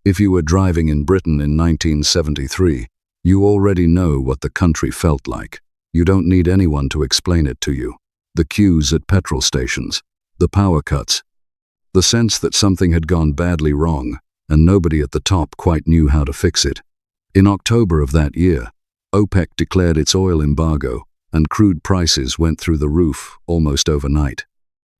If you were driving in Britain in 1973, you already know what the country felt like. You don't need anyone to explain it to you. The queues at petrol stations, the power cuts, the sense that something had gone badly wrong and nobody at the top quite knew how to fix it. In October of that year, OPEC declared its oil embargo and crude prices went through the roof almost overnight.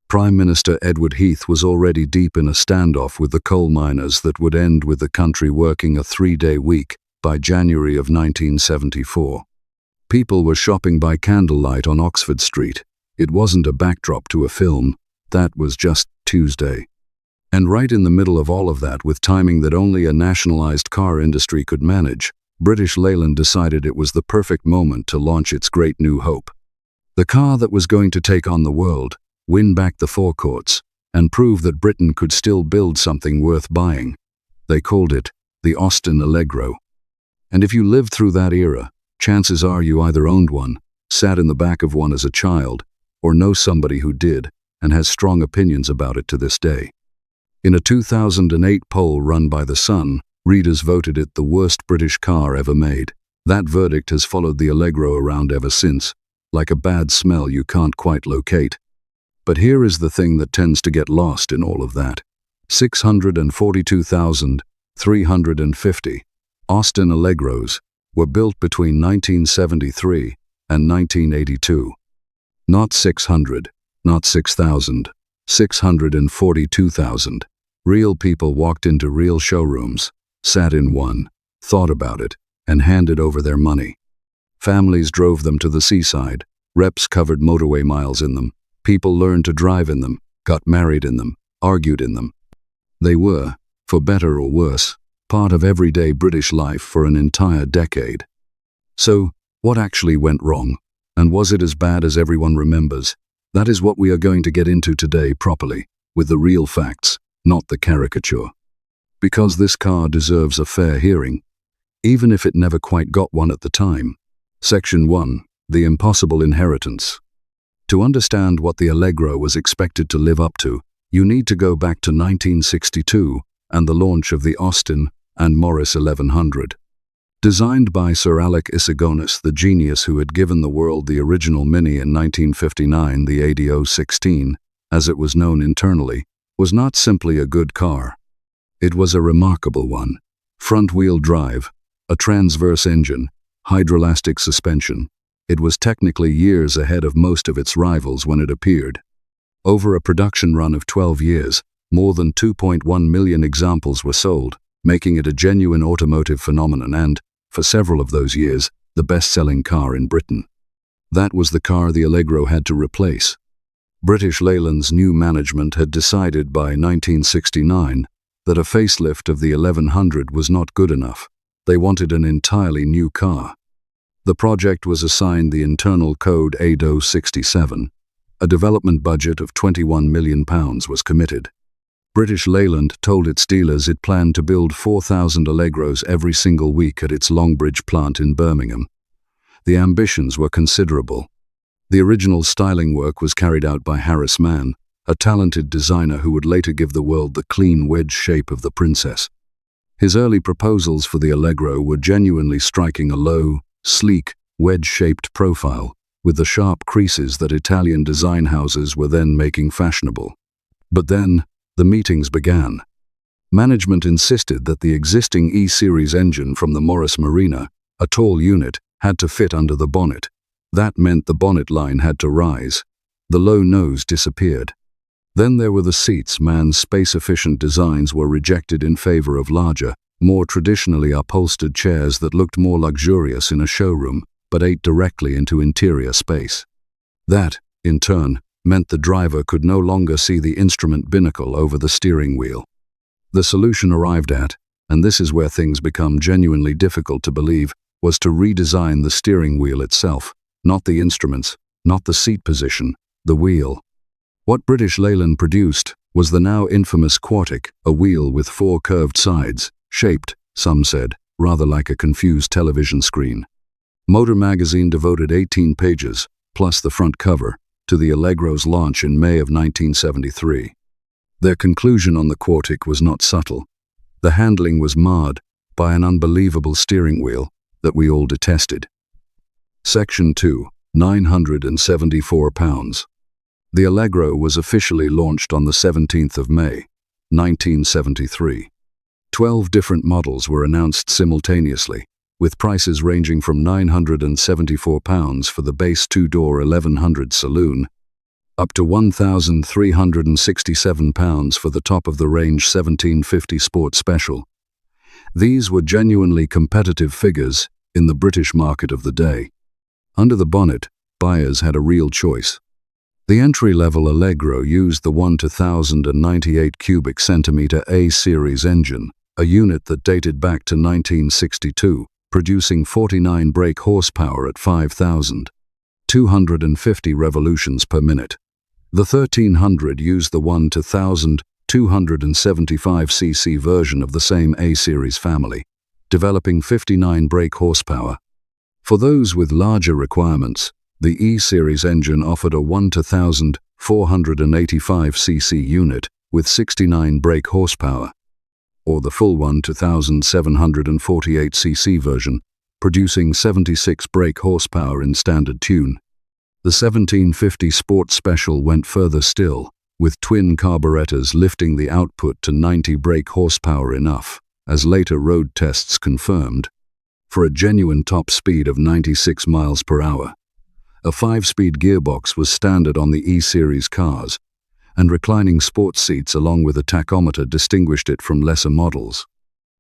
Prime Minister Edward Heath was already deep in a standoff with the coal miners that would end with the country working a 3-day week by January of 1974. People were shopping by candlelight on Oxford Street. It wasn't a backdrop to a film, that was just Tuesday. And right in the middle of all of that, with timing that only a nationalized car industry could manage, British Leyland decided it was the perfect moment to launch its great new hope. The car that was going to take on the world, win back the forecourts, and prove that Britain could still build something worth buying. They called it the Austin Allegro. And if you lived through that era, chances are you either owned one, sat in the back of one as a child, or know somebody who did and has strong opinions about it to this day. In a 2008 poll run by The Sun, readers voted it the worst British car ever made. That verdict has followed the Allegro around ever since, like a bad smell you can't quite locate. But here is the thing that tends to get lost in all of that. 642,350 Austin Allegros were built between 1973 and 1982. Not 600, not 6,000, 642,000. Real people walked into real showrooms, sat in one, thought about it, and handed over their money. Families drove them to the seaside, reps covered motorway miles in them, people learned to drive in them, got married in them, argued in them. They were, for better or worse, part of everyday British life for an entire decade. So, what actually went wrong? And was it as bad as everyone remembers? That is what we are going to get into today properly, with the real facts, not the caricature. Because this car deserves a fair hearing, even if it never quite got one at the time. Section 1. The Impossible Inheritance. To understand what the Allegro was expected to live up to, you need to go back to 1962 and the launch of the Austin and Morris 1100. Designed by Sir Alec Isigonis, the genius who had given the world the original Mini in 1959, the AD016, as it was known internally, was not simply a good car. It was a remarkable one. Front-wheel drive, a transverse engine, hydroelastic suspension. It was technically years ahead of most of its rivals when it appeared. Over a production run of 12 years, more than 2.1 million examples were sold, making it a genuine automotive phenomenon and, for several of those years, the best-selling car in Britain. That was the car the Allegro had to replace. British Leyland's new management had decided by 1969 that a facelift of the 1100 was not good enough. They wanted an entirely new car. The project was assigned the internal code AD067. A development budget of £21 million was committed. British Leyland told its dealers it planned to build 4,000 Allegros every single week at its Longbridge plant in Birmingham. The ambitions were considerable. The original styling work was carried out by Harris Mann, a talented designer who would later give the world the clean wedge shape of the Princess. His early proposals for the Allegro were genuinely striking: a low, sleek, wedge-shaped profile, with the sharp creases that Italian design houses were then making fashionable. But then, the meetings began. Management insisted that the existing E-Series engine from the Morris Marina, a tall unit, had to fit under the bonnet. That meant the bonnet line had to rise. The low nose disappeared. Then there were the seats. Mann's space-efficient designs were rejected in favor of larger, more traditionally upholstered chairs that looked more luxurious in a showroom, but ate directly into interior space. That, in turn, meant the driver could no longer see the instrument binnacle over the steering wheel. The solution arrived at, and this is where things become genuinely difficult to believe, was to redesign the steering wheel itself, not the instruments, not the seat position, the wheel. What British Leyland produced was the now infamous Quartic, a wheel with 4 curved sides, shaped, some said, rather like a confused television screen. Motor magazine devoted 18 pages, plus the front cover, to the Allegro's launch in May of 1973. Their conclusion on the Quartic was not subtle. The handling was marred by an unbelievable steering wheel that we all detested. Section 2, 974 pounds. The Allegro was officially launched on the 17th of May, 1973. 12 different models were announced simultaneously, with prices ranging from £974 for the base two-door 1100 saloon up to £1,367 for the top-of-the-range 1750 Sport Special. These were genuinely competitive figures in the British market of the day. Under the bonnet, buyers had a real choice. The entry-level Allegro used the 1,098 cubic centimetre A-series engine, a unit that dated back to 1962, producing 49 brake horsepower at 5,250 revolutions per minute. The 1300 used the 1,275cc version of the same A-series family, developing 59 brake horsepower. For those with larger requirements, the E-series engine offered a 1,485cc unit with 69 brake horsepower, or the full 1,748cc version, producing 76 brake horsepower in standard tune. The 1750 Sport Special went further still, with twin carburetors lifting the output to 90 brake horsepower, enough, as later road tests confirmed, for a genuine top speed of 96 miles per hour. A 5-speed gearbox was standard on the E-series cars, and reclining sports seats along with a tachometer distinguished it from lesser models.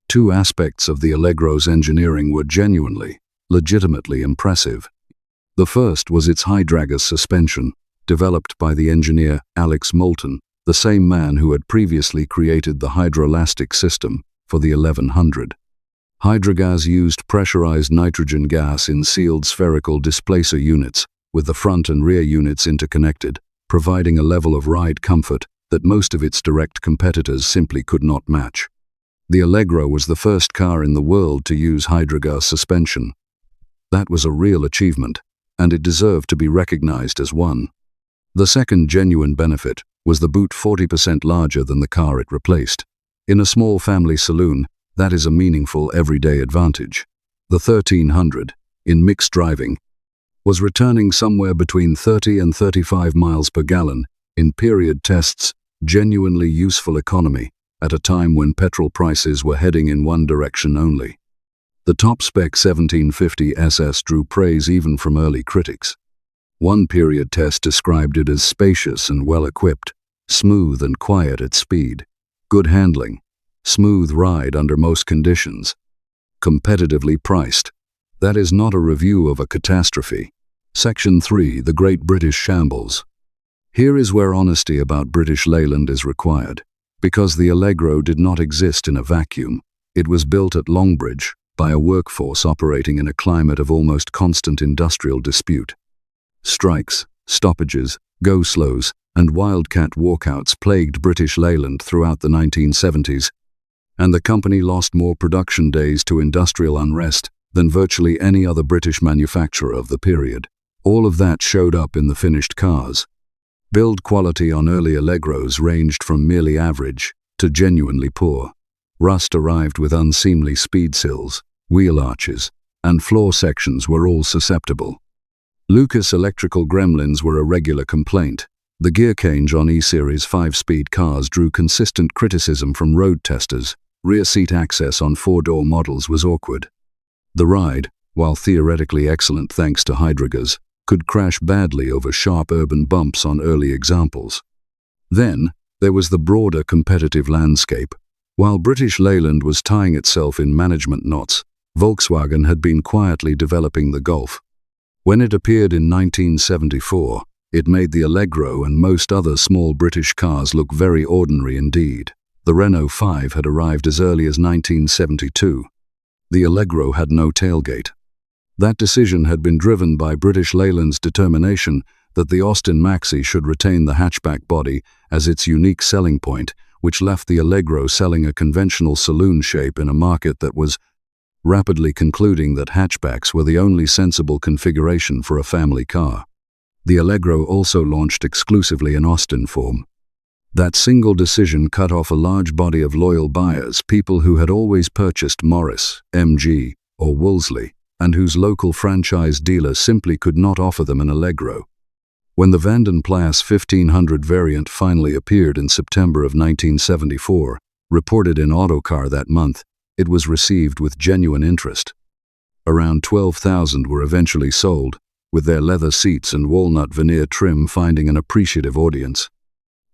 Two aspects of the Allegro's engineering were genuinely, legitimately impressive. The first was its Hydragas suspension, developed by the engineer Alex Moulton, the same man who had previously created the hydroelastic system for the 1100. Hydragas used pressurized nitrogen gas in sealed spherical displacer units, with the front and rear units interconnected, providing a level of ride comfort that most of its direct competitors simply could not match. The Allegro was the first car in the world to use Hydragas suspension. That was a real achievement, and it deserved to be recognized as one. The second genuine benefit was the boot 40% larger than the car it replaced. In a small family saloon, that is a meaningful everyday advantage. The 1300, in mixed driving, was returning somewhere between 30 and 35 miles per gallon in period tests, genuinely useful economy at a time when petrol prices were heading in one direction only. The top-spec 1750 SS drew praise even from early critics. One period test described it as spacious and well-equipped, smooth and quiet at speed, good handling, smooth ride under most conditions, competitively priced. That is not a review of a catastrophe. Section 3, the Great British Shambles. Here is where honesty about British Leyland is required. Because the Allegro did not exist in a vacuum, it was built at Longbridge by a workforce operating in a climate of almost constant industrial dispute. Strikes, stoppages, go-slows, and wildcat walkouts plagued British Leyland throughout the 1970s, and the company lost more production days to industrial unrest than virtually any other British manufacturer of the period. All of that showed up in the finished cars. Build quality on early Allegros ranged from merely average to genuinely poor. Rust arrived with unseemly speed sills, wheel arches, and floor sections were all susceptible. Lucas electrical gremlins were a regular complaint. The gear change on E-Series 5-speed cars drew consistent criticism from road testers. Rear seat access on 4-door models was awkward. The ride, while theoretically excellent thanks to Hydragas, could crash badly over sharp urban bumps on early examples. Then, there was the broader competitive landscape. While British Leyland was tying itself in management knots, Volkswagen had been quietly developing the Golf. When it appeared in 1974, it made the Allegro and most other small British cars look very ordinary indeed. The Renault 5 had arrived as early as 1972. The Allegro had no tailgate. That decision had been driven by British Leyland's determination that the Austin Maxi should retain the hatchback body as its unique selling point, which left the Allegro selling a conventional saloon shape in a market that was rapidly concluding that hatchbacks were the only sensible configuration for a family car. The Allegro also launched exclusively in Austin form. That single decision cut off a large body of loyal buyers, people who had always purchased Morris, MG, or Wolseley, and whose local franchise dealer simply could not offer them an Allegro. When the Vanden Plas 1500 variant finally appeared in September of 1974, reported in Autocar that month, it was received with genuine interest. Around 12,000 were eventually sold, with their leather seats and walnut veneer trim finding an appreciative audience.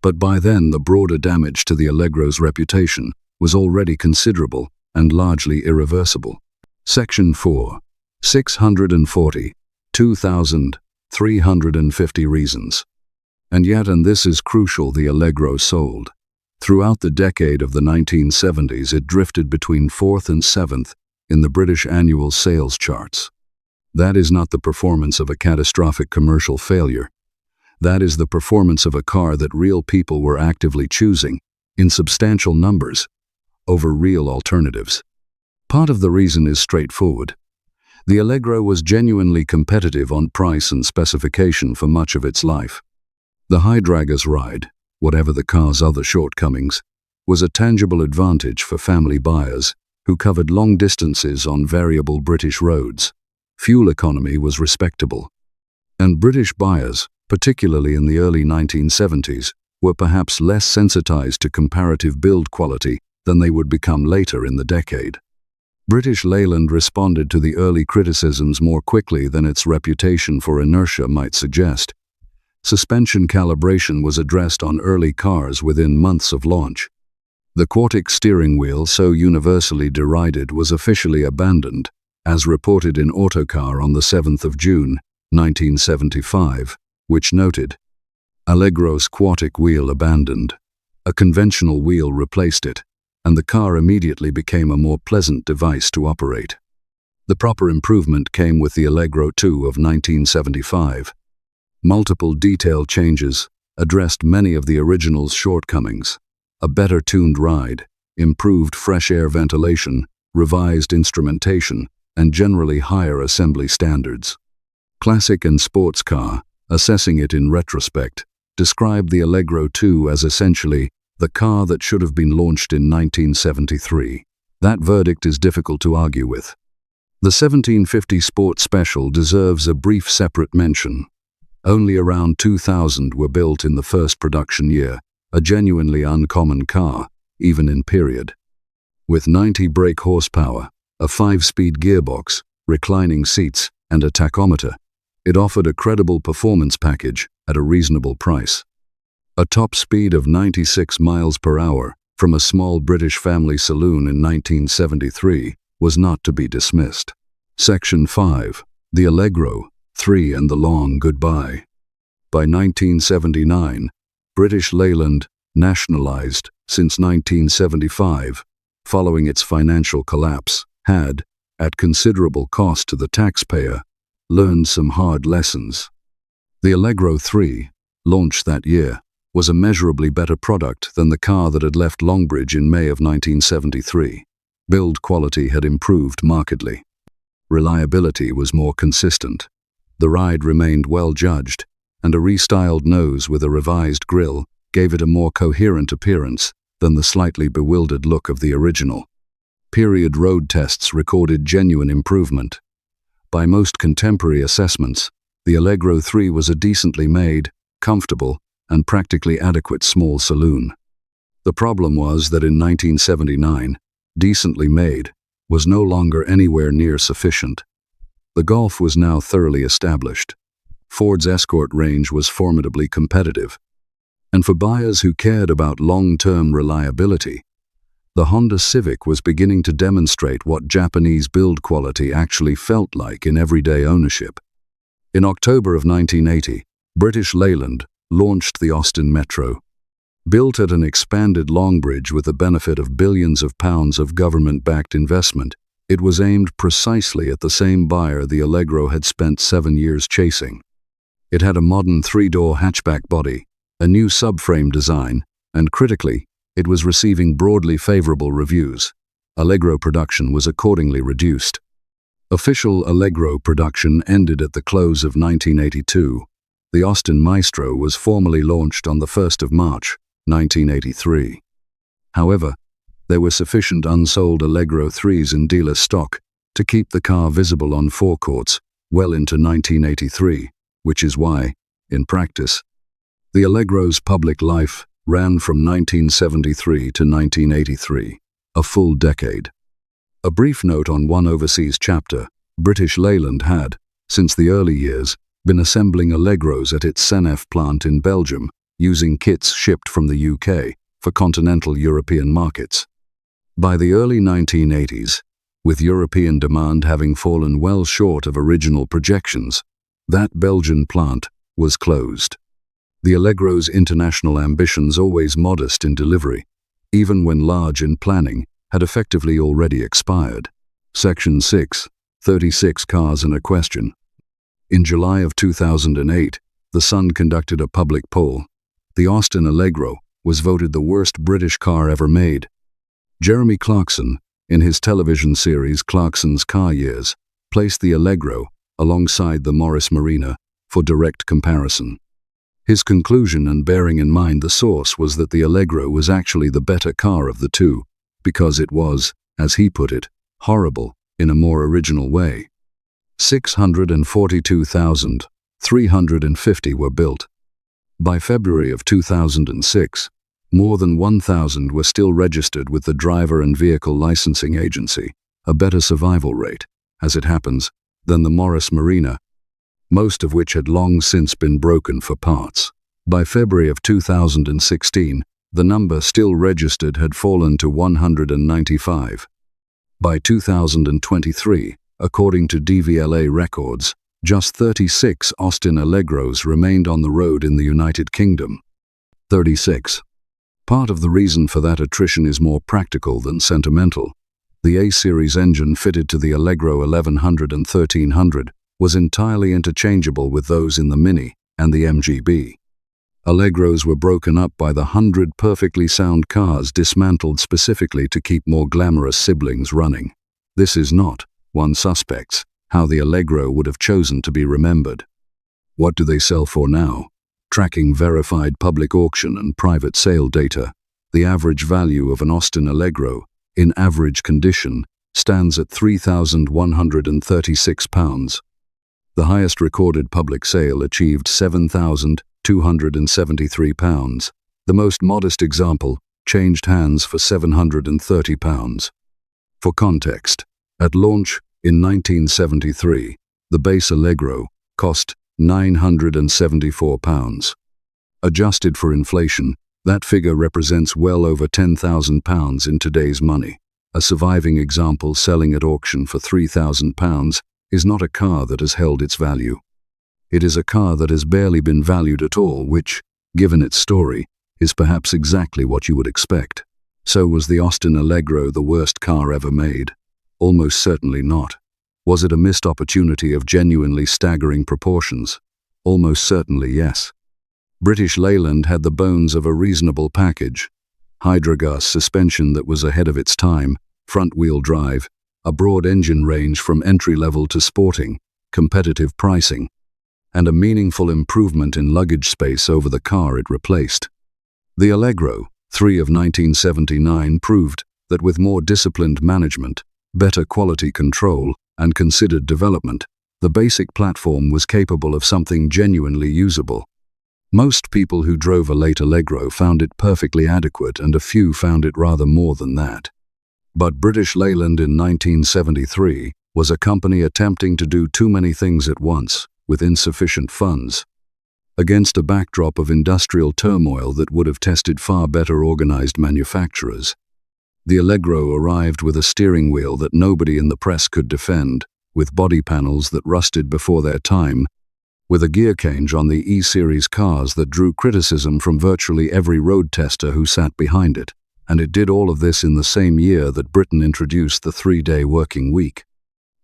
But by then the broader damage to the Allegro's reputation was already considerable and largely irreversible. Section 4. 2,350 reasons. And yet, and this is crucial, the Allegro sold. Throughout the decade of the 1970s, it drifted between 4th and 7th in the British annual sales charts. That is not the performance of a catastrophic commercial failure. That is the performance of a car that real people were actively choosing, in substantial numbers, over real alternatives. Part of the reason is straightforward. The Allegro was genuinely competitive on price and specification for much of its life. The Hydragas ride, whatever the car's other shortcomings, was a tangible advantage for family buyers who covered long distances on variable British roads. Fuel economy was respectable. And British buyers, particularly in the early 1970s, were perhaps less sensitized to comparative build quality than they would become later in the decade. British Leyland responded to the early criticisms more quickly than its reputation for inertia might suggest. Suspension calibration was addressed on early cars within months of launch. The Quartic steering wheel, so universally derided, was officially abandoned, as reported in Autocar on the 7th of June, 1975, which noted, "Allegro's Quartic wheel abandoned. A conventional wheel replaced it, and the car immediately became a more pleasant device to operate." The proper improvement came with the Allegro 2 of 1975. Multiple detail changes addressed many of the original's shortcomings. A better tuned ride, improved fresh air ventilation, revised instrumentation, and generally higher assembly standards. Classic and sports car, assessing it in retrospect, described the Allegro 2 as essentially the car that should have been launched in 1973. That verdict is difficult to argue with. The 1750 Sport Special deserves a brief separate mention. Only around 2,000 were built in the first production year, a genuinely uncommon car, even in period. With 90 brake horsepower, a 5-speed gearbox, reclining seats, and a tachometer, it offered a credible performance package at a reasonable price. A top speed of 96 miles per hour from a small British family saloon in 1973 was not to be dismissed. Section 5. The Allegro 3 and the long goodbye. By 1979, British Leyland, nationalized since 1975, following its financial collapse, had, at considerable cost to the taxpayer, learned some hard lessons. The Allegro 3, launched that year, was a measurably better product than the car that had left Longbridge in May of 1973. Build quality had improved markedly. Reliability was more consistent. The ride remained well judged, and a restyled nose with a revised grille gave it a more coherent appearance than the slightly bewildered look of the original. Period road tests recorded genuine improvement. By most contemporary assessments, the Allegro 3 was a decently made, comfortable, and practically adequate small saloon. The problem was that in 1979, decently made was no longer anywhere near sufficient. The Golf was now thoroughly established. Ford's Escort range was formidably competitive. And for buyers who cared about long-term reliability, the Honda Civic was beginning to demonstrate what Japanese build quality actually felt like in everyday ownership. In October of 1980, British Leyland launched the Austin Metro. Built at an expanded Longbridge with the benefit of billions of pounds of government-backed investment, it was aimed precisely at the same buyer the Allegro had spent 7 years chasing. It had a modern 3-door hatchback body, a new subframe design, and critically, it was receiving broadly favorable reviews. Allegro production was accordingly reduced. Official Allegro production ended at the close of 1982. The Austin Maestro was formally launched on the 1st of March, 1983. However, there were sufficient unsold Allegro 3s in dealer stock to keep the car visible on forecourts well into 1983, which is why, in practice, the Allegro's public life ran from 1973 to 1983, a full decade. A brief note on one overseas chapter: British Leyland had, since the early years, been assembling Allegros at its Senef plant in Belgium, using kits shipped from the UK for continental European markets. By the early 1980s, with European demand having fallen well short of original projections, that Belgian plant was closed. The Allegro's international ambitions, always modest in delivery, even when large in planning, had effectively already expired. Section 6, 36 cars and a question. In July of 2008, The Sun conducted a public poll. The Austin Allegro was voted the worst British car ever made. Jeremy Clarkson, in his television series Clarkson's Car Years, placed the Allegro alongside the Morris Marina for direct comparison. His conclusion, and bearing in mind the source, was that the Allegro was actually the better car of the two, because it was, as he put it, horrible in a more original way. 642,350 were built. By February of 2006, more than 1,000 were still registered with the Driver and Vehicle Licensing Agency, a better survival rate, as it happens, than the Morris Marina, most of which had long since been broken for parts. By February of 2016, the number still registered had fallen to 195. By 2023, according to DVLA records, just 36 Austin Allegros remained on the road in the United Kingdom. 36. Part of the reason for that attrition is more practical than sentimental. The A-Series engine fitted to the Allegro 1100 and 1300 was entirely interchangeable with those in the Mini and the MGB. Allegros were broken up by the 100 perfectly sound cars dismantled specifically to keep more glamorous siblings running. This is not, one suspects, how the Allegro would have chosen to be remembered. What do they sell for now? Tracking verified public auction and private sale data, the average value of an Austin Allegro, in average condition, stands at £3,136. The highest recorded public sale achieved £7,273. The most modest example changed hands for £730. For context, at launch in 1973, the base Allegro cost £974. Adjusted for inflation, that figure represents well over £10,000 in today's money. A surviving example selling at auction for £3,000 is not a car that has held its value. It is a car that has barely been valued at all, which, given its story, is perhaps exactly what you would expect. So was the Austin Allegro the worst car ever made? Almost certainly not. Was it a missed opportunity of genuinely staggering proportions? Almost certainly yes. British Leyland had the bones of a reasonable package. Hydragas suspension that was ahead of its time, front-wheel drive, a broad engine range from entry-level to sporting, competitive pricing, and a meaningful improvement in luggage space over the car it replaced. The Allegro 3 of 1979 proved that with more disciplined management, better quality control, and considered development, the basic platform was capable of something genuinely usable. Most people who drove a late Allegro found it perfectly adequate, and a few found it rather more than that. But British Leyland in 1973 was a company attempting to do too many things at once, with insufficient funds. Against a backdrop of industrial turmoil that would have tested far better organized manufacturers, the Allegro arrived with a steering wheel that nobody in the press could defend, with body panels that rusted before their time, with a gear change on the E-Series cars that drew criticism from virtually every road tester who sat behind it, and it did all of this in the same year that Britain introduced the 3-day working week.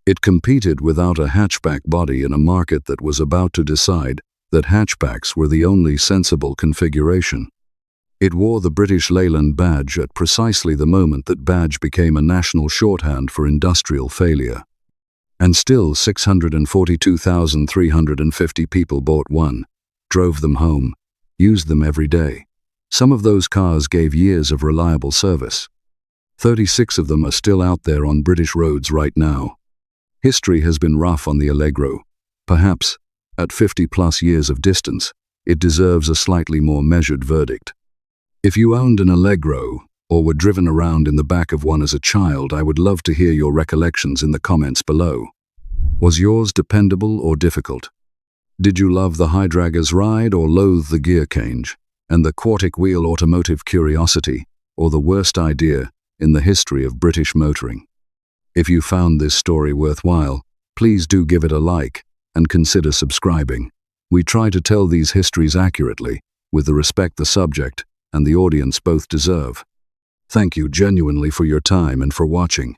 It competed without a hatchback body in a market that was about to decide that hatchbacks were the only sensible configuration. It wore the British Leyland badge at precisely the moment that badge became a national shorthand for industrial failure. And still 642,350 people bought one, drove them home, used them every day. Some of those cars gave years of reliable service. 36 of them are still out there on British roads right now. History has been rough on the Allegro. Perhaps, at 50-plus years of distance, it deserves a slightly more measured verdict. If you owned an Allegro, or were driven around in the back of one as a child, I would love to hear your recollections in the comments below. Was yours dependable or difficult? Did you love the Hydragas ride or loathe the gear change, and the quartic wheel automotive curiosity, or the worst idea in the history of British motoring? If you found this story worthwhile, please do give it a like and consider subscribing. We try to tell these histories accurately, with the respect the subject and the audience both deserve. Thank you genuinely for your time and for watching.